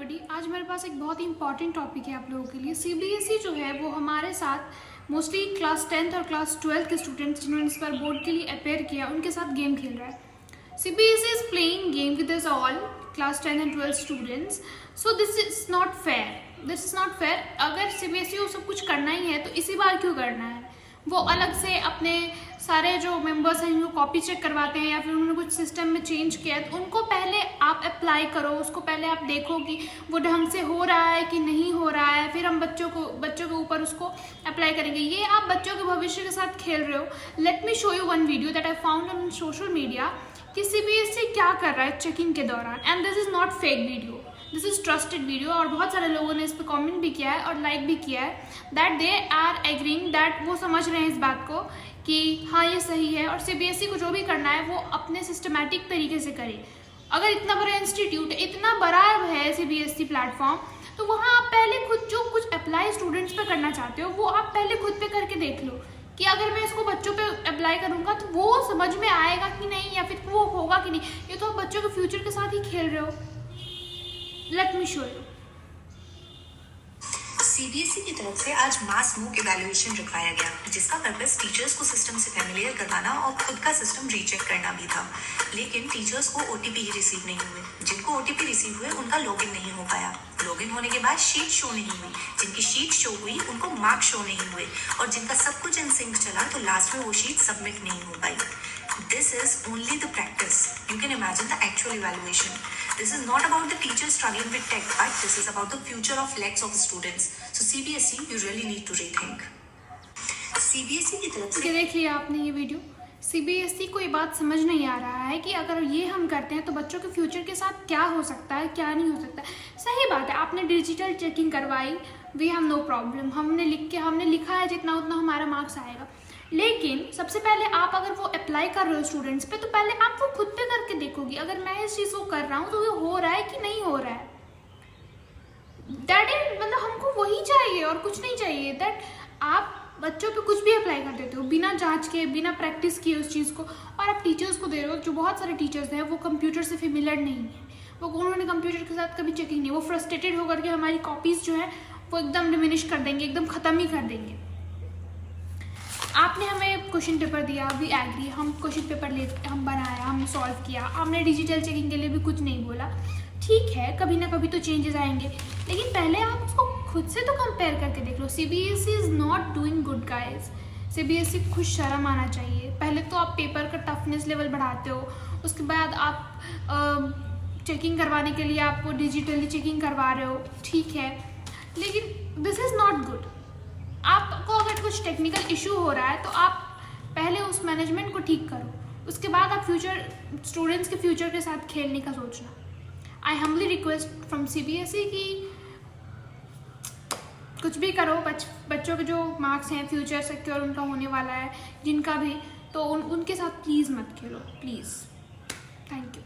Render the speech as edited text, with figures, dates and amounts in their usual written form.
Everybody. आज मेरे पास एक बहुत ही इंपॉर्टेंट टॉपिक है आप लोगों के लिए। सीबीएसई जो है वो हमारे साथ मोस्टली क्लास 10th और क्लास 12 के स्टूडेंट्स जिन्होंने इस बार बोर्ड के लिए अपेयर किया उनके साथ गेम खेल रहा है। CBSE is playing game with us all class 10 and 12 students, so this is not fair. अगर सीबीएसई को सब कुछ करना ही है तो इसी बार क्यों करना है? वो अलग से अपने सारे जो मेंबर्स हैं उनको कॉपी चेक करवाते हैं या फिर उन्होंने कुछ सिस्टम में चेंज किया है तो उनको पहले आप अप्लाई करो, उसको पहले आप देखो कि वो ढंग से हो रहा है कि नहीं हो रहा है, फिर हम बच्चों के ऊपर उसको अप्लाई करेंगे। ये आप बच्चों के भविष्य के साथ खेल रहे हो। Let me show you one video that I found on social media कि सीबीएसई क्या कर रहा है चेकिंग के दौरान, and this is not fake video, this is trusted video. और बहुत सारे लोगों ने इस पर कमेंट भी किया है और लाइक भी किया है that they are agreeing, that वो समझ रहे हैं इस बात को कि हाँ ये सही है और सीबीएसई को जो भी करना है वो अपने सिस्टमैटिक तरीके से करे। अगर इतना बड़ा इंस्टीट्यूट, इतना बड़ा है सीबीएसई प्लेटफॉर्म, तो वहाँ आप पहले खुद जो कुछ अप्लाई स्टूडेंट्स पे करना चाहते हो वो आप पहले खुद पे करके देख लो कि अगर मैं इसको बच्चों पे अप्लाई करूँगा तो वो समझ में आएगा कि नहीं या फिर वो होगा कि नहीं। ये तो आप बच्चों के फ्यूचर के साथ ही खेल रहे हो। Let me show you. CBSE की तरफ से आज मास मूक इवैल्यूएशन रखवाया गया, जिसका पर्पस टीचर्स को सिस्टम से फैमिलियर करवाना और खुद का सिस्टम रीचेक करना भी था। लेकिन टीचर्स को ओटीपी ही रिसीव नहीं हुए। जिनको ओटीपी रिसीव हुए उनका लॉगिन नहीं हो पाया। लॉगिन होने के बाद शीट शो नहीं हुई। जिनकी शीट शो हुई उनको मार्क शो नहीं हुए और जिनका सब कुछ इन सिंक चला तो लास्ट में वो शीट सबमिट नहीं हो पाई। This is only the practice. You can imagine the actual evaluation. This is not about the teachers struggling with tech, but this is about the future of lakhs of students. So CBSE, you really need to rethink. CBSE की तरफ से देख लिया आपने ये video. CBSE को ये बात समझ नहीं आ रहा है कि अगर ये हम करते हैं तो बच्चों के फ्यूचर के साथ क्या हो सकता है, क्या नहीं हो सकता। सही बात है, आपने डिजिटल चेकिंग करवाई, वी हैव नो प्रॉब्लम। हमने लिखा है जितना उतना हमारा मार्क्स आएगा। लेकिन सबसे पहले आप अगर वो अप्लाई कर रहे हो स्टूडेंट्स पे तो पहले आप वो खुद पे करके देखोगी अगर मैं इस चीज़ को कर रहा हूँ तो ये हो रहा है कि नहीं हो रहा है। दैट इज मतलब हमको वही चाहिए और कुछ नहीं चाहिए। दैट आप बच्चों पे कुछ भी अप्लाई कर देते हो बिना जांच के, बिना प्रैक्टिस किए उस चीज़ को, और आप टीचर्स को दे रहे हो। जो बहुत सारे टीचर्स हैं वो कंप्यूटर से फेमिलियर नहीं है, वो उन्होंने कंप्यूटर के साथ कभी चेकिंग नहीं, वो फ्रस्ट्रेटेड होकर के हमारी कॉपीज़ जो है वो एकदम डिमिनिश कर देंगे, एकदम ख़त्म ही कर देंगे। आपने हमें क्वेश्चन पेपर दिया, वी एग्री, हम क्वेश्चन पेपर हम बनाया, हमने सॉल्व किया, हमने डिजिटल चेकिंग के लिए भी कुछ नहीं बोला। ठीक है, कभी ना कभी तो चेंजेस आएंगे, लेकिन पहले आप उसको खुद से तो कंपेयर करके देख लो। CBSE is not doing good guys. CBSE खुद शर्म आना चाहिए। पहले तो आप पेपर का टफनेस लेवल बढ़ाते हो, उसके बाद आप चेकिंग करवाने के लिए आप डिजिटली चेकिंग करवा रहे हो, ठीक है, लेकिन दिस इज़ नॉट गुड। आपको अगर कुछ टेक्निकल इशू हो रहा है तो आप पहले उस मैनेजमेंट को ठीक करो, उसके बाद आप स्टूडेंट्स के फ्यूचर के साथ खेलने का सोचना। I humbly request from CBSE कि कुछ भी करो, बच्चों के जो मार्क्स हैं, फ्यूचर सिक्योर उनका होने वाला है जिनका भी, तो उनके साथ प्लीज़ मत खेलो, प्लीज़। Thank you.